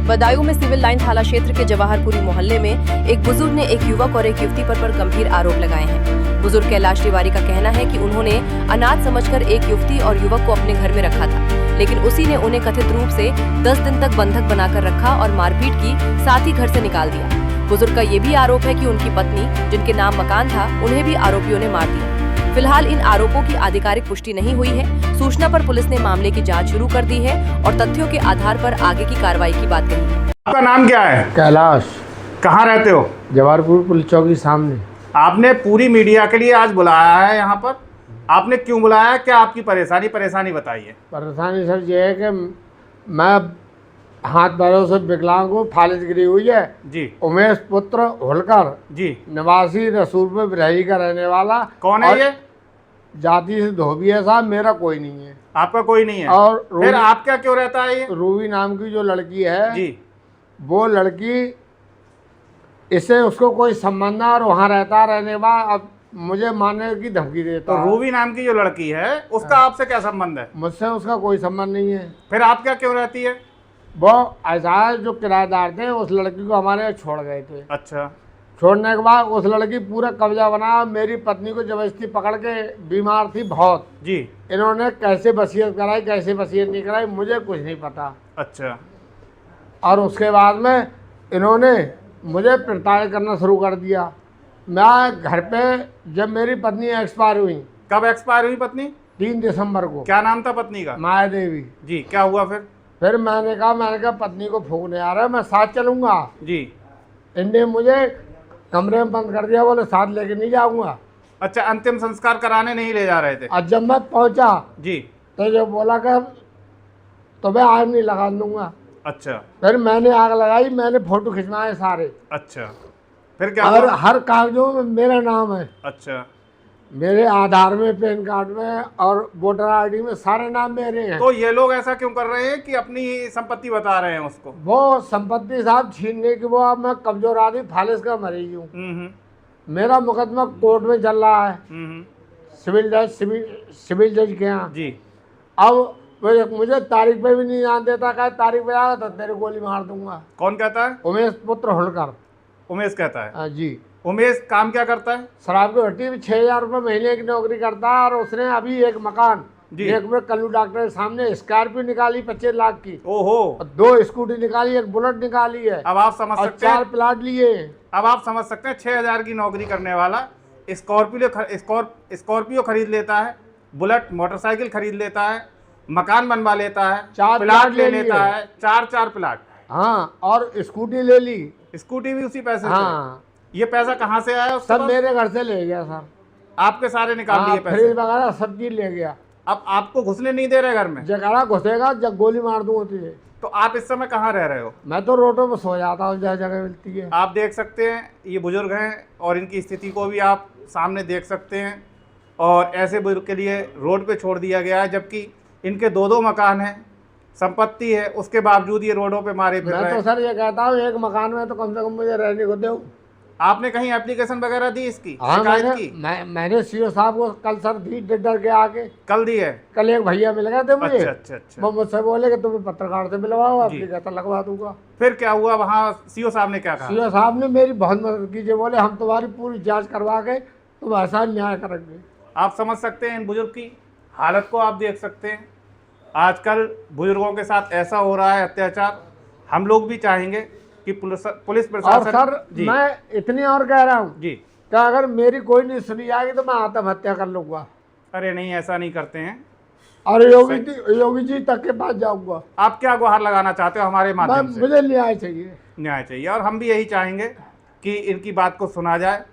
बदायूं में civil line थाना क्षेत्र के जवाहरपुरी मोहल्ले में एक बुजुर्ग ने एक युवक और एक युवती पर गंभीर आरोप लगाए हैं। बुजुर्ग कैलाश तिवारी का कहना है कि उन्होंने अनाथ समझकर एक युवती और युवक को अपने घर में रखा था, लेकिन उसी ने उन्हें कथित रूप से 10 दिन तक बंधक बनाकर रखा और मारपीट की, साथ ही घर से निकाल दिया। बुजुर्ग का ये भी आरोप है कि उनकी पत्नी, जिनके नाम मकान था, उन्हें भी आरोपियों ने मार दिया। फिलहाल इन आरोपों की आधिकारिक पुष्टि नहीं हुई है। सूचना पर पुलिस ने मामले की जांच शुरू कर दी है और तथ्यों के आधार पर आगे की कार्रवाई की बात कही है। आपका नाम क्या है? कैलाश। कहाँ रहते हो? जवाहरपुर पुलिस चौकी सामने। आपने पूरी मीडिया के लिए आज बुलाया है यहाँ पर, आपने क्यों बुलाया? क्या आपकी परेशानी बताइए। परेशानी सर ये है कि मैं हाथ पैरों से विकलांग हूँ, फालिज गिरी हुई है जी। उमेश पुत्र होलकर जी। निवासी रसूलपुर बिरही का रहने वाला। कौन है ये? जाति से धोबी है साहब, मेरा कोई नहीं है। आपका कोई नहीं है? और फिर आप क्या क्यों रहता है ये? रूबी नाम की जो लड़की है जी, वो लड़की, इससे उसको कोई संबंध है और वहाँ रहने बाद अब मुझे मारने की धमकी देता तो है। रूबी नाम की जो लड़की है उसका आपसे क्या संबंध है? मुझसे उसका कोई संबंध नहीं है। फिर आप क्या क्यों रहती है? वो ऐसा जो किराएदार थे उस लड़की को हमारे यहाँ छोड़ गए थे। अच्छा। छोड़ने के बाद उस लड़की पूरा कब्जा बना, मेरी पत्नी को जबरदस्ती पकड़ के, बीमार थी बहुत जी। इन्होंने कैसे वसीयत कराई, कैसे वसीयत नहीं कराई, मुझे कुछ नहीं पता। अच्छा। और उसके बाद में इन्होंने मुझे प्रताड़ित करना शुरू कर दिया। मैं घर पे, जब मेरी पत्नी एक्सपायर हुई। कब एक्सपायर हुई पत्नी? 3 दिसंबर को। क्या नाम था पत्नी का? माया देवी जी। क्या हुआ फिर मैंने कहा पत्नी को फूंकने आ रहा है, मैं साथ चलूंगा जी। इनने मुझे कमरे में बंद कर दिया, बोले साथ लेके नहीं जाऊंगा। अच्छा, अंतिम संस्कार कराने नहीं ले जा रहे थे? और जब मैं पहुंचा जी तो जो बोला कि तो मैं आग नहीं लगा दूंगा। अच्छा। फिर मैंने आग लगाई, मैंने फोटो खिंचवाए सारे। अच्छा, फिर क्या और हुआ? हर कागजों में मेरा नाम है। अच्छा। मेरे आधार में, पैन कार्ड में और वोटर आईडी में सारे नाम मेरे हैं। तो ये लोग ऐसा क्यों कर रहे हैं कि अपनी संपत्ति बता रहे हैं उसको? वो संपत्ति साहब छीनने की, वो अब मैं कमजोर आदमी फालिज का मरीज हूँ। मेरा मुकदमा कोर्ट में चल रहा है, सिविल जज के यहाँ जी। अब मुझे तारीख पे भी नहीं जान देता, कहा तारीख पे आया तो तेरे गोली मार दूंगा। कौन कहता है? उमेश पुत्र होलकर। उमेश कहता है? हाँ जी। उमेश काम क्या करता है? शराब की भट्टी में 6,000 रुपये महीने की नौकरी करता है। और उसने अभी एक मकान, एक में कल्लू डॉक्टर के सामने स्कॉर्पियो निकाली 25 लाख की। ओहो। और 2 स्कूटी निकाली, एक बुलेट निकाली है। अब आप समझ सकते हैं, 4 प्लाट लिए। अब आप समझ सकते हैं 6,000 की नौकरी करने वाला स्कॉर्पियो खरीद लेता है, बुलेट मोटरसाइकिल खरीद लेता है, मकान बनवा लेता है, 4 प्लाट ले लेता है, 4 प्लाट। हाँ, और स्कूटी ले ली। स्कूटी भी उसी पैसे से? हाँ। ये पैसा कहाँ से आया उसके सब पास? मेरे घर से ले गया सर। आपके सारे निकाल लिए पैसे? फ्रिज वगैरह सब चीज ले गया। अब आपको घुसने नहीं दे रहे घर में? जगह घुसेगा जब गोली मार दूंगा तुझे। तो आप इस समय कहाँ रह रहे हो? मैं तो रोडों पर सो जाता हूँ जहाँ जगह मिलती है। आप देख सकते हैं ये बुजुर्ग हैं और इनकी स्थिति को भी आप सामने देख सकते हैं। और ऐसे बुजुर्ग के लिए रोड पे छोड़ दिया गया है, जबकि इनके 2 मकान हैं, संपत्ति है, उसके बावजूद ये रोडों पे मारे फिर रहे मैं हैं। तो सर ये कहता हूँ एक मकान में तो कम से कम मुझे रहने को दो। आपने कहीं एप्लीकेशन वगैरह दी इसकी? हाँ, शिकायत की? मैंने सीओ साहब को कल सर दी, डर के आके। कल दी है? कल एक भैया मिल गए थे मुझे। अच्छा। वो मुझसे बोले कि तुम्हें पत्रकार से मिलवाओ, एप्लीकेशन लगवा दूंगा। फिर क्या हुआ वहाँ? सीओ साहब ने क्या कहा? सीओ साहब ने मेरी बहुत मदद कीजिए, बोले हम तुम्हारी पूरी जांच करवा के तुम ऐसा न्याय करेंगे। आप समझ सकते हैं इन बुजुर्ग की हालत को, आप देख सकते हैं आजकल बुजुर्गों के साथ ऐसा हो रहा है अत्याचार। हम लोग भी चाहेंगे कि पुलिस प्रशासन। और सर मैं इतनी और कह रहा हूँ जी कि अगर मेरी कोई नहीं सुनी जाएगी तो मैं आत्महत्या कर लूंगा। अरे नहीं, ऐसा नहीं करते हैं। और योगी जी तक के पास जाऊंगा। आप क्या गुहार लगाना चाहते हो हमारे माध्यम से? मुझे न्याय चाहिए। न्याय चाहिए, और हम भी यही चाहेंगे कि इनकी बात को सुना जाए